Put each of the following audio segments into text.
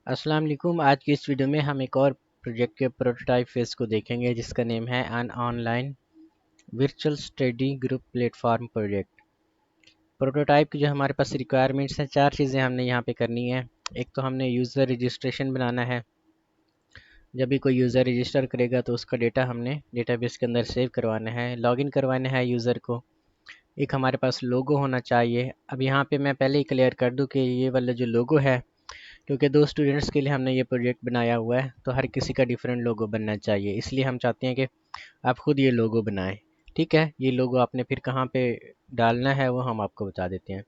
अस्सलाम वालेकुम। आज की इस वीडियो में हम एक और प्रोजेक्ट के प्रोटोटाइप फेज़ को देखेंगे जिसका नेम है an online virtual study group platform project. Prototype की जो हमारे पास रिक्वायरमेंट्स हैं, चार चीज़ें हमने यहाँ पे करनी है। एक तो हमने यूज़र रजिस्ट्रेशन बनाना है। जब भी कोई यूज़र रजिस्टर करेगा तो उसका डेटा हमने डेटाबेस के अंदर सेव करवाना है, लॉगिन करवाना है यूज़र को। एक हमारे पास लोगो होना चाहिए। अब यहाँ पे मैं पहले ही क्लियर कर दूँ कि ये वाला जो लोगो है, क्योंकि दो स्टूडेंट्स के लिए हमने ये प्रोजेक्ट बनाया हुआ है तो हर किसी का डिफरेंट लोगो बनना चाहिए, इसलिए हम चाहते हैं कि आप खुद ये लोगो बनाएं। ठीक है, ये लोगो आपने फिर कहाँ पे डालना है वो हम आपको बता देते हैं।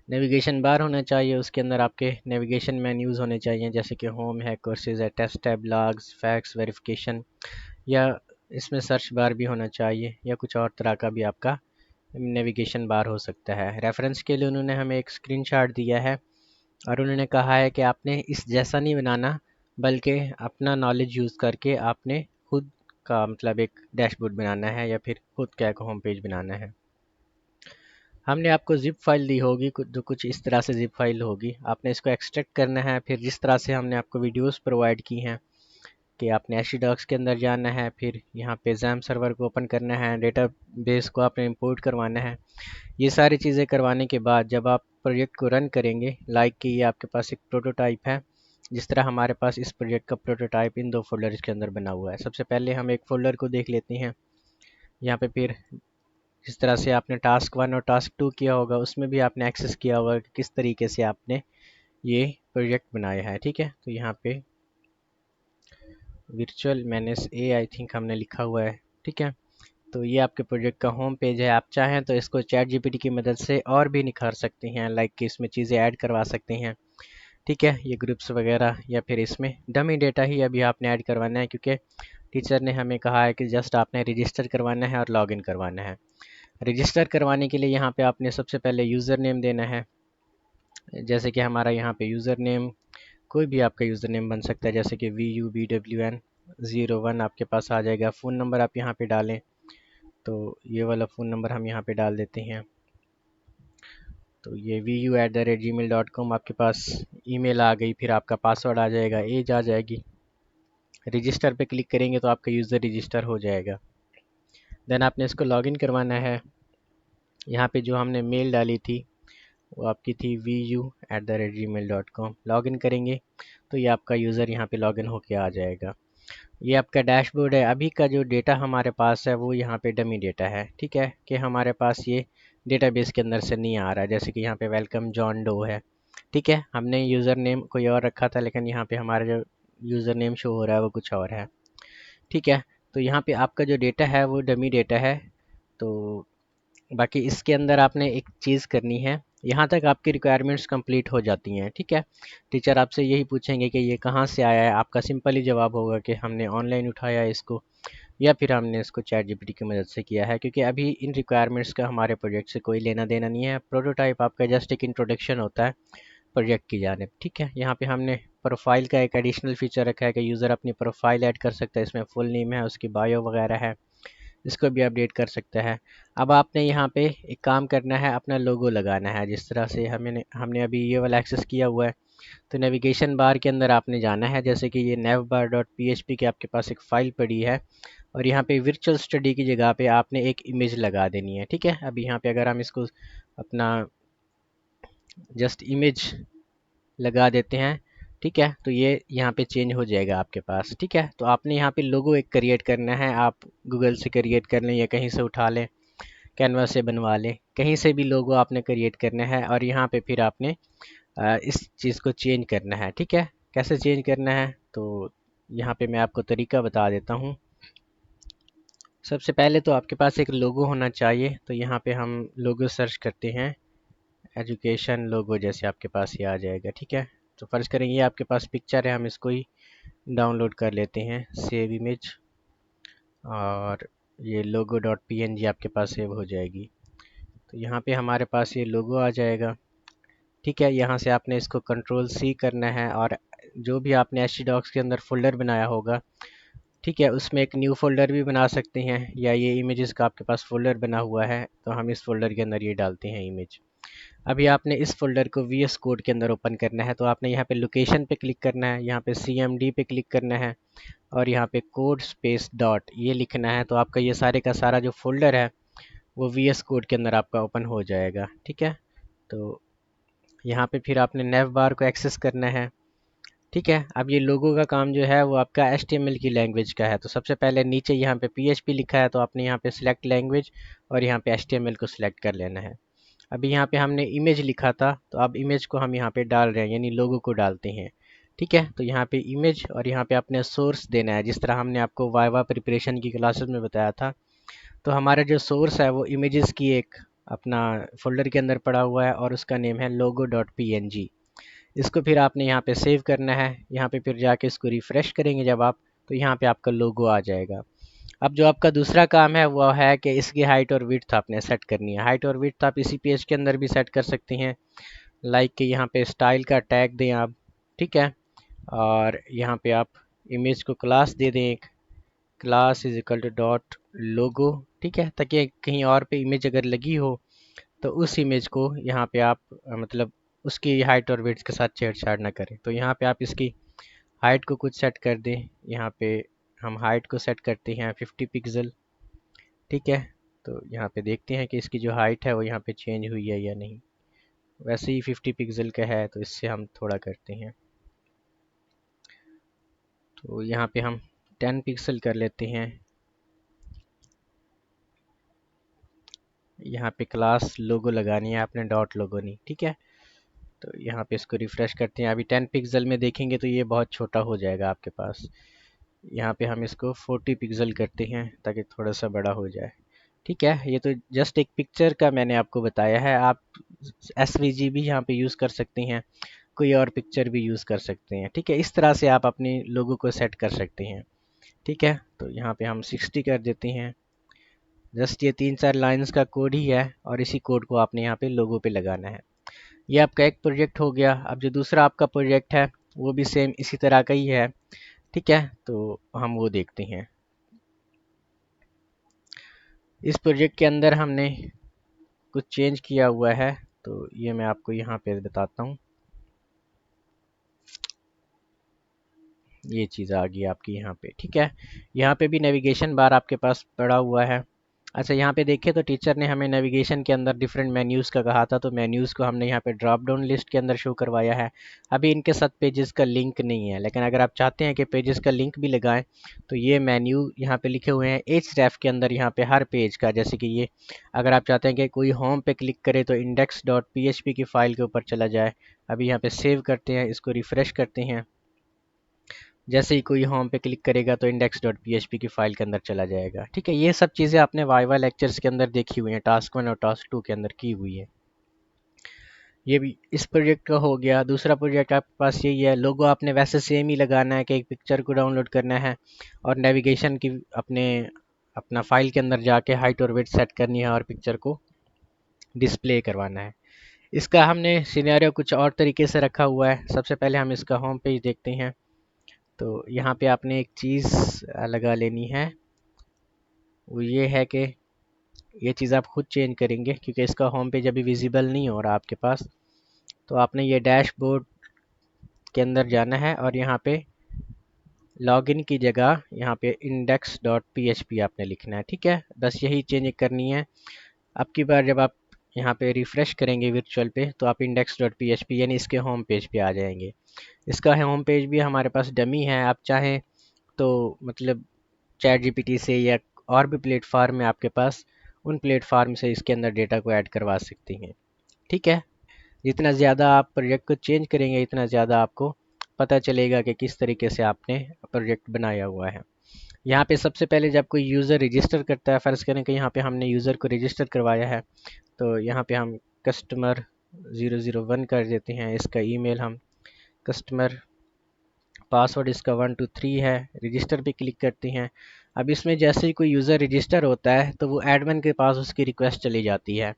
नेविगेशन बार होना चाहिए, उसके अंदर आपके नेविगेशन मेन्यूज़ होने चाहिए, जैसे कि होम है, कोर्सेज है, test tab, logs, facts, verification, या इसमें सर्च बार भी होना चाहिए, या कुछ और तरह का भी आपका नेविगेशन बार हो सकता है। रेफरेंस के लिए उन्होंने हमें एक स्क्रीनशॉट दिया है और उन्होंने कहा है कि आपने इस जैसा नहीं बनाना, बल्कि अपना नॉलेज यूज़ करके आपने खुद का मतलब एक डैशबोर्ड बनाना है या फिर खुद का एक होम पेज बनाना है। हमने आपको ज़िप फाइल दी होगी, जो कुछ इस तरह से ज़िप फाइल होगी। आपने इसको एक्सट्रैक्ट करना है, फिर जिस तरह से हमने आपको वीडियोस प्रोवाइड की हैं कि आपने एचडॉक्स के अंदर जाना है, फिर यहाँ पे जैम सर्वर को ओपन करना है, डेटाबेस को आपने इंपोर्ट करवाना है। ये सारी चीज़ें करवाने के बाद जब आप प्रोजेक्ट को रन करेंगे, लाइक कि ये आपके पास एक प्रोटोटाइप है, जिस तरह हमारे पास इस प्रोजेक्ट का प्रोटोटाइप इन दो फोल्डर्स के अंदर बना हुआ है। सबसे पहले हम एक फ़ोल्डर को देख लेते हैं। यहाँ पे फिर जिस तरह से आपने टास्क 1 और टास्क 2 किया होगा, उसमें भी आपने एक्सेस किया होगा कि किस तरीके से आपने ये प्रोजेक्ट बनाया है। ठीक है, तो यहाँ पे virtual manage A I think हमने लिखा हुआ है। ठीक है, तो ये आपके प्रोजेक्ट का होम पेज है। आप चाहें तो इसको चैट जीपीटी की मदद से और भी निखार सकते हैं, लाइक कि इसमें चीज़ें ऐड करवा सकते हैं। ठीक है, ये ग्रुप्स वगैरह, या फिर इसमें डमी डेटा ही अभी आपने ऐड करवाना है, क्योंकि टीचर ने हमें कहा है कि जस्ट आपने रजिस्टर करवाना है और लॉगिन करवाना है। रजिस्टर करवाने के लिए यहाँ पे आपने सबसे पहले यूज़र नेम देना है। जैसे कि हमारा यहाँ पे यूज़र नेम कोई भी आपका यूज़र नेम बन सकता है, जैसे कि VUBWN01 आपके पास आ जाएगा। फ़ोन नंबर आप यहाँ पे डालें, तो ये वाला फ़ोन नंबर हम यहाँ पे डाल देते हैं। तो ये vu@gmail.com आपके पास ईमेल आ गई, फिर आपका पासवर्ड आ जाएगा, एज आ जाएगी। रजिस्टर पे क्लिक करेंगे तो आपका यूज़र रजिस्टर हो जाएगा। देन आपने इसको लॉगिन करवाना है। यहाँ पे जो हमने मेल डाली थी वो आपकी थी vu@gmail.com। लॉगिन करेंगे तो ये आपका यूज़र यहाँ पे लॉगिन होके आ जाएगा। ये आपका डैशबोर्ड है। अभी का जो डेटा हमारे पास है वो यहाँ पे डमी डेटा है। ठीक है, कि हमारे पास ये डेटाबेस के अंदर से नहीं आ रहा है। जैसे कि यहाँ पे वेलकम जॉन डो है। ठीक है, हमने यूज़र नेम कोई और रखा था, लेकिन यहाँ पे हमारा जो यूज़र नेम शो हो रहा है वो कुछ और है। ठीक है, तो यहाँ पे आपका जो डेटा है वो डमी डेटा है। तो बाकी इसके अंदर आपने एक चीज़ करनी है। यहाँ तक आपकी रिक्वायरमेंट्स कंप्लीट हो जाती हैं। ठीक है, टीचर आपसे यही पूछेंगे कि ये कहाँ से आया है। आपका सिंपल ही जवाब होगा कि हमने ऑनलाइन उठाया है इसको, या फिर हमने इसको चैट जीपीटी की मदद से किया है, क्योंकि अभी इन रिक्वायरमेंट्स का हमारे प्रोजेक्ट से कोई लेना देना नहीं है। प्रोटोटाइप आपका जस्ट एक इंट्रोडक्शन होता है प्रोजेक्ट की जानिब। ठीक है, यहाँ पे हमने प्रोफाइल का एक एडिशनल फीचर रखा है कि यूज़र अपनी प्रोफाइल ऐड कर सकता है। इसमें फुल नेम है, उसकी बायो वगैरह है, इसको भी अपडेट कर सकता है। अब आपने यहाँ पे एक काम करना है, अपना लोगो लगाना है। जिस तरह से हमने अभी ये वाला एक्सेस किया हुआ है, तो नेविगेशन बार के अंदर आपने जाना है। जैसे कि ये navbar.php की आपके पास एक फ़ाइल पड़ी है, और यहाँ पे वर्चुअल स्टडी की जगह पे आपने एक इमेज लगा देनी है। ठीक है, अभी यहाँ पे अगर हम इसको अपना जस्ट इमेज लगा देते हैं, ठीक है, तो ये यहाँ पे चेंज हो जाएगा आपके पास। ठीक है, तो आपने यहाँ पे लोगो एक क्रिएट करना है। आप गूगल से क्रिएट कर लें या कहीं से उठा लें, कैनवा से बनवा लें, कहीं से भी लोगो आपने क्रिएट करना है। और यहाँ पे फिर आपने इस चीज़ को चेंज करना है। ठीक है, कैसे चेंज करना है, तो यहाँ पे मैं आपको तरीका बता देता हूँ। सबसे पहले तो आपके पास एक लोगो होना चाहिए। तो यहाँ पे हम लोगो सर्च करते हैं, एजुकेशन लोगो, जैसे आपके पास ये आ जाएगा। ठीक है, तो फ़र्ज़ करें ये आपके पास पिक्चर है, हम इसको ही डाउनलोड कर लेते हैं, सेव इमेज, और ये लोगो डॉट png आपके पास सेव हो जाएगी। तो यहाँ पे हमारे पास ये लोगो आ जाएगा। ठीक है, यहाँ से आपने इसको कंट्रोल C करना है, और जो भी आपने एचडॉक्स के अंदर फ़ोल्डर बनाया होगा, ठीक है, उसमें एक न्यू फ़ोल्डर भी बना सकते हैं, या ये इमेजेस का आपके पास फ़ोल्डर बना हुआ है तो हम इस फ़ोल्डर के अंदर ये डालते हैं इमेज। अभी आपने इस फोल्डर को VS कोड के अंदर ओपन करना है, तो आपने यहाँ पे लोकेशन पे क्लिक करना है, यहाँ पे CMD पे क्लिक करना है और यहाँ पे कोड स्पेस डॉट ये लिखना है। तो आपका ये सारे का सारा जो फोल्डर है वो VS कोड के अंदर आपका ओपन हो जाएगा। ठीक है, तो यहाँ पे फिर आपने नेव बार को एक्सेस करना है। ठीक है, अब ये लोगो का काम जो है वो आपका HTML की लैंग्वेज का है। तो सबसे पहले नीचे यहाँ पे PHP लिखा है, तो आपने यहाँ पे सिलेक्ट लैंग्वेज और यहाँ पे HTML को सिलेक्ट कर लेना है। अभी यहाँ पे हमने इमेज लिखा था, तो अब इमेज को हम यहाँ पे डाल रहे हैं, यानी लोगो को डालते हैं। ठीक है, तो यहाँ पे इमेज और यहाँ पे अपने सोर्स देना है, जिस तरह हमने आपको वाइवा प्रिपरेशन की क्लासेस में बताया था। तो हमारा जो सोर्स है वो इमेजेस की एक अपना फोल्डर के अंदर पड़ा हुआ है और उसका नेम है logo.png। इसको फिर आपने यहाँ पे सेव करना है। यहाँ पे फिर जाके इसको रिफ़्रेश करेंगे जब आप, तो यहाँ पे आपका लोगो आ जाएगा। अब जो आपका दूसरा काम है वो है कि इसकी हाइट और विड्थ आपने सेट करनी है। हाइट और विड्थ आप इसी पेज के अंदर भी सेट कर सकते हैं, लाइक कि यहाँ पे स्टाइल का टैग दें आप। ठीक है, और यहाँ पे आप इमेज को क्लास दे दें, एक class is equal to dot logo. ठीक है, ताकि कहीं और पे इमेज अगर लगी हो तो उस इमेज को यहाँ पे आप मतलब उसकी हाइट और वेट्स के साथ छेड़छाड़ ना करें। तो यहाँ पे आप इसकी हाइट को कुछ सेट कर दें। यहाँ पे हम हाइट को सेट करते हैं 50 पिक्सल। ठीक है, तो यहाँ पे देखते हैं कि इसकी जो हाइट है वो यहाँ पे चेंज हुई है या नहीं। वैसे ही 50 पिक्सल का है, तो इससे हम थोड़ा करते हैं, तो यहाँ पे हम 10 पिक्सल कर लेते हैं। यहाँ पे क्लास लोगो लगानी है आपने, डॉट लोगो नहीं। ठीक है, तो यहाँ पे इसको रिफ़्रेश करते हैं। अभी 10 पिक्सल में देखेंगे तो ये बहुत छोटा हो जाएगा आपके पास। यहाँ पे हम इसको 40 पिक्सल करते हैं ताकि थोड़ा सा बड़ा हो जाए। ठीक है, ये तो जस्ट एक पिक्चर का मैंने आपको बताया है। आप SVG भी यहाँ पे यूज़ कर सकते हैं, कोई और पिक्चर भी यूज़ कर सकते हैं। ठीक है, इस तरह से आप अपने लोगो को सेट कर सकते हैं। ठीक है, तो यहाँ पे हम 60 कर देते हैं। जस्ट ये 3-4 लाइंस का कोड ही है और इसी कोड को आपने यहाँ पे लोगो पे लगाना है। ये आपका एक प्रोजेक्ट हो गया। अब जो दूसरा आपका प्रोजेक्ट है वो भी सेम इसी तरह का ही है। ठीक है, तो हम वो देखते हैं। इस प्रोजेक्ट के अंदर हमने कुछ चेंज किया हुआ है, तो ये मैं आपको यहाँ पे बताता हूँ। ये चीज़ आ गई आपकी यहाँ पे। ठीक है, यहाँ पे भी नेविगेशन बार आपके पास पड़ा हुआ है। अच्छा, यहाँ पे देखें तो टीचर ने हमें नेविगेशन के अंदर डिफरेंट मेन्यूज़ का कहा था, तो मेन्यूज़ को हमने यहाँ पे ड्रॉप डाउन लिस्ट के अंदर शो करवाया है। अभी इनके साथ पेजेस का लिंक नहीं है, लेकिन अगर आप चाहते हैं कि पेजेस का लिंक भी लगाएं तो ये मेन्यू यहाँ पे लिखे हुए हैं href के अंदर, यहाँ पे हर पेज का। जैसे कि ये अगर आप चाहते हैं कि कोई होम पे क्लिक करे तो index.php की फ़ाइल के ऊपर चला जाए। अभी यहाँ पे सेव करते हैं, इसको रिफ़्रेश करते हैं। जैसे ही कोई होम पे क्लिक करेगा तो index.php की फ़ाइल के अंदर चला जाएगा। ठीक है, ये सब चीज़ें आपने वाइवा लेक्चर्स के अंदर देखी हुई हैं, टास्क 1 और टास्क 2 के अंदर की हुई है। ये भी इस प्रोजेक्ट का हो गया। दूसरा प्रोजेक्ट आपके पास यही है। लोगो आपने वैसे सेम ही लगाना है कि एक पिक्चर को डाउनलोड करना है और नेविगेशन की अपने अपना फाइल के अंदर जाके हाइट और वेट सेट करनी है और पिक्चर को डिस्प्ले करवाना है। इसका हमने सिनेरियो कुछ और तरीके से रखा हुआ है। सबसे पहले हम इसका होम पेज देखते हैं। तो यहाँ पे आपने एक चीज़ लगा लेनी है, वो ये है कि ये चीज़ आप खुद चेंज करेंगे क्योंकि इसका होम पेज अभी विजिबल नहीं हो रहा आपके पास। तो आपने ये डैशबोर्ड के अंदर जाना है और यहाँ पे लॉगिन की जगह यहाँ पे index.php आपने लिखना है। ठीक है, बस यही चेंज करनी है। अब की बार जब आप यहाँ पे रिफ़्रेश करेंगे वर्चुअल पे तो आप index.php यानी इसके होम पेज पे आ जाएंगे। इसका होम पेज भी हमारे पास डमी है। आप चाहें तो मतलब चैट जीपीटी से या और भी प्लेटफार्म है आपके पास, उन प्लेटफार्म से इसके अंदर डेटा को ऐड करवा सकती हैं। ठीक है, जितना ज़्यादा आप प्रोजेक्ट को चेंज करेंगे इतना ज़्यादा आपको पता चलेगा कि किस तरीके से आपने प्रोजेक्ट बनाया हुआ है। यहाँ पे सबसे पहले जब कोई यूज़र रजिस्टर करता है, फ़र्ज़ करें कि यहाँ पे हमने यूज़र को रजिस्टर करवाया है, तो यहाँ पे हम कस्टमर 001 कर देते हैं। इसका ईमेल हम कस्टमर, पासवर्ड इसका 123 है। रजिस्टर पे क्लिक करते हैं। अब इसमें जैसे ही कोई यूज़र रजिस्टर होता है तो वो एडमिन के पास उसकी रिक्वेस्ट चली जाती है।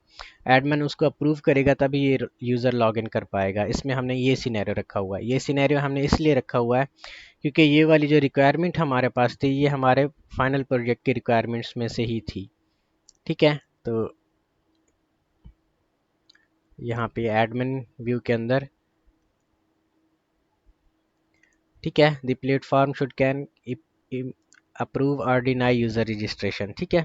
एडमिन उसको अप्रूव करेगा तभी ये यूज़र लॉगिन कर पाएगा। इसमें हमने ये सिनेरियो रखा हुआ है। ये सिनेरियो हमने इसलिए रखा हुआ है क्योंकि ये वाली जो रिक्वायरमेंट हमारे पास थी ये हमारे फाइनल प्रोजेक्ट की रिक्वायरमेंट्स में से ही थी। ठीक है, तो यहाँ पे एडमिन व्यू के अंदर, ठीक है, the platform should can approve और डिनाई यूज़र रजिस्ट्रेशन, ठीक है।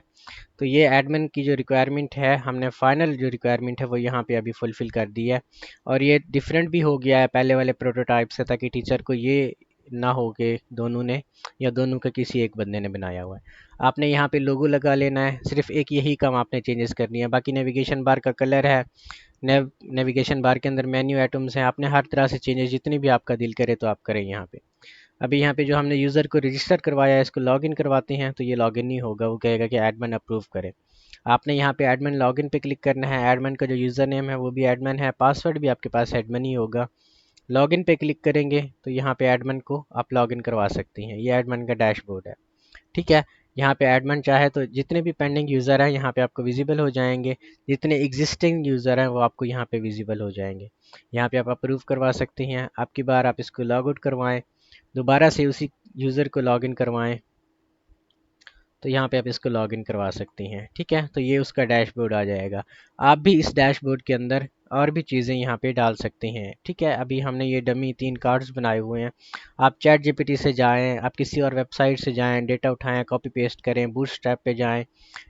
तो ये एडमिन की जो रिक्वायरमेंट है, हमने फाइनल जो रिक्वायरमेंट है वो यहाँ पे अभी फुलफ़िल कर दी है। और ये डिफरेंट भी हो गया है पहले वाले प्रोटोटाइप से, ताकि टीचर को ये ना हो कि दोनों ने या दोनों का किसी एक बंदे ने बनाया हुआ है। आपने यहाँ पे लोगो लगा लेना है, सिर्फ एक यही काम आपने चेंजेस करनी है। बाकी नेविगेशन बार का कलर है, नेविगेशन बार के अंदर मेन्यू आइटम्स हैं, आपने हर तरह से चेंजेस जितनी भी आपका दिल करे तो आप करें यहाँ पे। अभी यहाँ पे जो हमने यूज़र को रजिस्टर करवाया है, इसको लॉगिन करवाते हैं, तो ये लॉगिन नहीं होगा, वो कहेगा कि एडमिन अप्रूव करे। आपने यहाँ पे एडमिन लॉगिन पे क्लिक करना है, एडमिन का जो यूज़र नेम है वो भी एडमिन है, पासवर्ड भी आपके पास एडमिन ही होगा। लॉगिन पे क्लिक करेंगे तो यहाँ पे एडमिन को आप लॉगिन करवा सकती हैं। ये एडमिन का डैशबोर्ड है, ठीक है। यहाँ पे एडमिन चाहे तो जितने भी पेंडिंग यूज़र हैं यहाँ पे आपको विजिबल हो जाएंगे, जितने एग्जिस्टिंग यूज़र हैं वो आपको यहाँ पे विजिबल हो जाएंगे। यहाँ पे आप अप्रूव करवा सकते हैं, आपकी बार आप इसको लॉग आउट करवाएं, दोबारा से उसी यूज़र को लॉगिन करवाएं, तो यहाँ पे आप इसको लॉगिन करवा सकती हैं, ठीक है। तो ये उसका डैशबोर्ड आ जाएगा। आप भी इस डैशबोर्ड के अंदर और भी चीज़ें यहाँ पे डाल सकते हैं, ठीक है। अभी हमने ये डमी 3 कार्ड्स बनाए हुए हैं। आप चैट जीपीटी से जाएं, आप किसी और वेबसाइट से जाएं, डेटा उठाएं, कॉपी पेस्ट करें, बूटस्ट्रैप पे जाएं,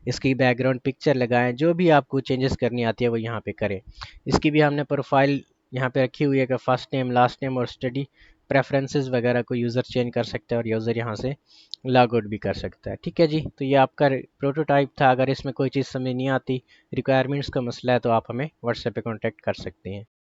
इसकी बैकग्राउंड पिक्चर लगाएं, जो भी आपको चेंजेस करनी आती है वो यहाँ पे करें। इसकी भी हमने प्रोफाइल यहाँ पे रखी हुई है कि फर्स्ट नेम, लास्ट नेम और स्टडी प्रेफरेंसेस वगैरह को यूज़र चेंज कर सकता है और यूज़र यहाँ से लॉग आउट भी कर सकता है, ठीक है जी। तो ये आपका प्रोटोटाइप था। अगर इसमें कोई चीज़ समझ नहीं आती, रिक्वायरमेंट्स का मसला है, तो आप हमें व्हाट्सएप पे कांटेक्ट कर सकते हैं।